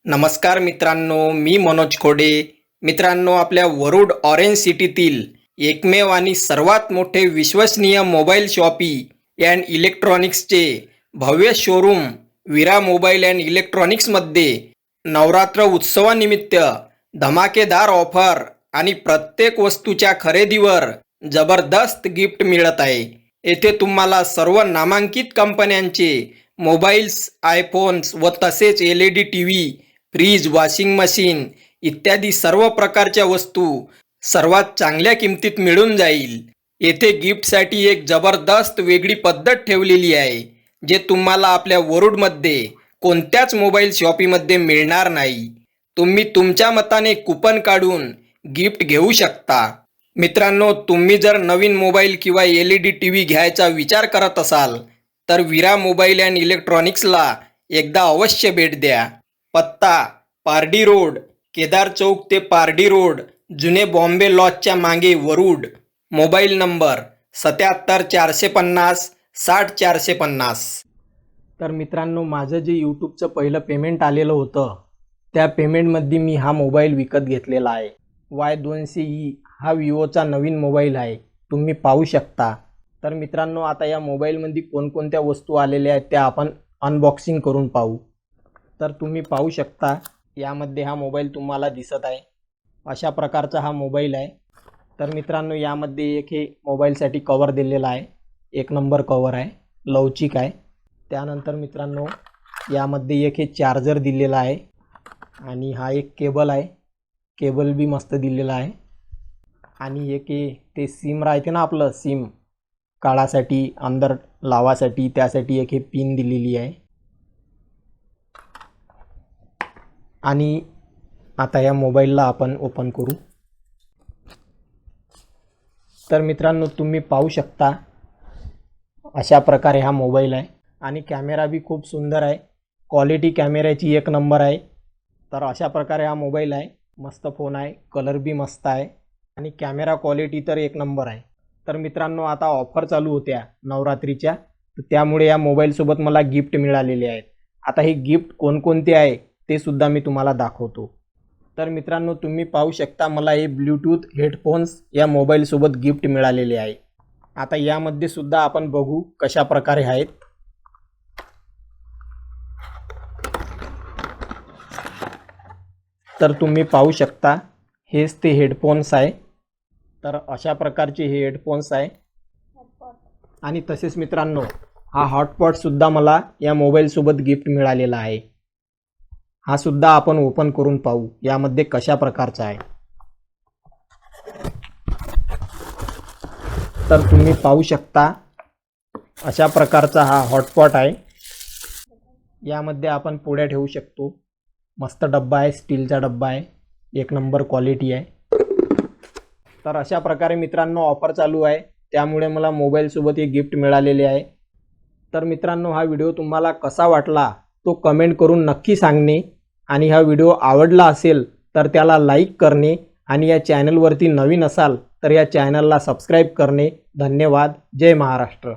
नमस्कार मित्रांनो, मी मनोज खोडे. मित्रांनो, आपल्या वरुड ऑरेंज सिटीतील एकमेव आणि सर्वात मोठे विश्वसनीय मोबाईल शॉपी अँड इलेक्ट्रॉनिक्सचे भव्य शोरूम विरा मोबाईल अँड इलेक्ट्रॉनिक्समध्ये नवरात्र उत्सवानिमित्त धमाकेदार ऑफर आणि प्रत्येक वस्तूच्या खरेदीवर जबरदस्त गिफ्ट मिळत आहे. येथे तुम्हाला सर्व नामांकित कंपन्यांचे मोबाईल्स, आयफोन्स व तसेच LED TV, fridge, washing machine इत्यादी सर्व प्रकारच्या वस्तू सर्वात चांगल्या किमतीत मिळून जाईल. येथे गिफ्टसाठी एक जबरदस्त वेगळी पद्धत ठेवलेली आहे, जे तुम्हाला आपल्या वरुडमध्ये कोणत्याच मोबाईल शॉपीमध्ये मिळणार नाही. तुम्ही तुमच्या मताने कुपन काढून गिफ्ट घेऊ शकता. मित्रांनो, तुम्ही जर नवीन मोबाईल किंवा LED TV घ्यायचा विचार करत असाल तर विरा मोबाईल अँड इलेक्ट्रॉनिक्सला एकदा अवश्य भेट द्या. पत्ता: पारडी रोड, केदार चौक ते पारडी रोड, जुने बॉम्बे लॉजच्या मागे, वरुड. Mobile number 77 450 60 450. तर मित्रांनो, माझं जे यूट्यूबचं पहिलं पेमेंट आलेलं होतं त्या पेमेंटमध्ये मी हा मोबाईल विकत घेतलेला आहे. Y200E हा विवोचा नवीन मोबाईल आहे, तुम्ही पाहू शकता. तर मित्रांनो, आता या मोबाईलमध्ये कोणकोणत्या वस्तू आलेल्या आहेत त्या आपण अनबॉक्सिंग करून पाहू. तर तुम्ही पाहू शकता, यामध्ये हा मोबाईल तुम्हाला दिसत आहे. अशा प्रकारचा हा मोबाईल आहे. तर मित्रांनो, यामध्ये एक हे मोबाईलसाठी कवर दिलेला आहे. 1 नंबर कवर आहे, लवचिक आहे. त्यानंतर मित्रांनो, यामध्ये एक हे चार्जर दिलेला आहे आणि हा एक केबल आहे. केबल बी मस्त दिलेला आहे. आणि एक हे ते सिम राहते ना, आपलं सिम काढासाठी, अंदर लावासाठी, त्यासाठी एक हे पिन दिलेली आहे. आणि आता या मोबाईलला आपण ओपन करू. तर मित्रांनो, तुम्ही पाहू शकता अशा प्रकारे हा मोबाईल आहे. आणि कॅमेरा बी खूप सुंदर आहे, क्वालिटी कॅमेऱ्याची 1 नंबर आहे. तर अशा प्रकारे हा मोबाईल आहे. मस्त फोन आहे, कलर बी मस्त आहे आणि कॅमेरा क्वालिटी तर 1 नंबर आहे. तर मित्रांनो, आता ऑफर चालू होत्या नवरात्रीच्या, तर त्यामुळे या मोबाईलसोबत मला गिफ्ट मिळालेले आहेत. आता हे गिफ्ट कोणकोणते आहे ते सुद्धा मी तुम्हाला दाखवतो. तर मित्रांनो, तुम्ही पाहू शकता, मला हे ब्लूटूथ हेडफोन्स या मोबाईलसोबत गिफ्ट मिळालेले आहे. आता यामध्ये सुद्धा आपण बघू कशा प्रकारे आहेत. तर तुम्ही पाहू शकता, हेच ते हेडफोन्स आहे. तर अशा प्रकारचे हे हेडफोन्स आहे. आणि तसेच मित्रांनो, हा हॉटपॉटसुद्धा मला या मोबाईलसोबत गिफ्ट मिळालेला आहे. हा सुद्धा आपण ओपन करून पाहू यामध्ये कशा प्रकारचा आहे. तर तुम्ही पाहू शकता, अशा प्रकारचा हा हॉटपॉट आहे. यामध्ये आपण पोळ्या ठेवू शकतो. मस्त डब्बा आहे, स्टीलचा डब्बा आहे, 1 नंबर क्वालिटी आहे. तर अशा प्रकारे मित्रांनो ऑफर चालू आहे, त्यामुळे मला मोबाईलसोबत हे गिफ्ट मिळालेले आहे. तर मित्रांनो, हा व्हिडिओ तुम्हाला कसा वाटला तो कमेंट करून नक्की सांगणे. आणि हा व्हिडिओ आवडला असेल तर त्याला लाईक करणे आणि या चॅनलवरती नवीन असाल तर या चॅनलला सबस्क्राईब करणे. धन्यवाद. जय महाराष्ट्र.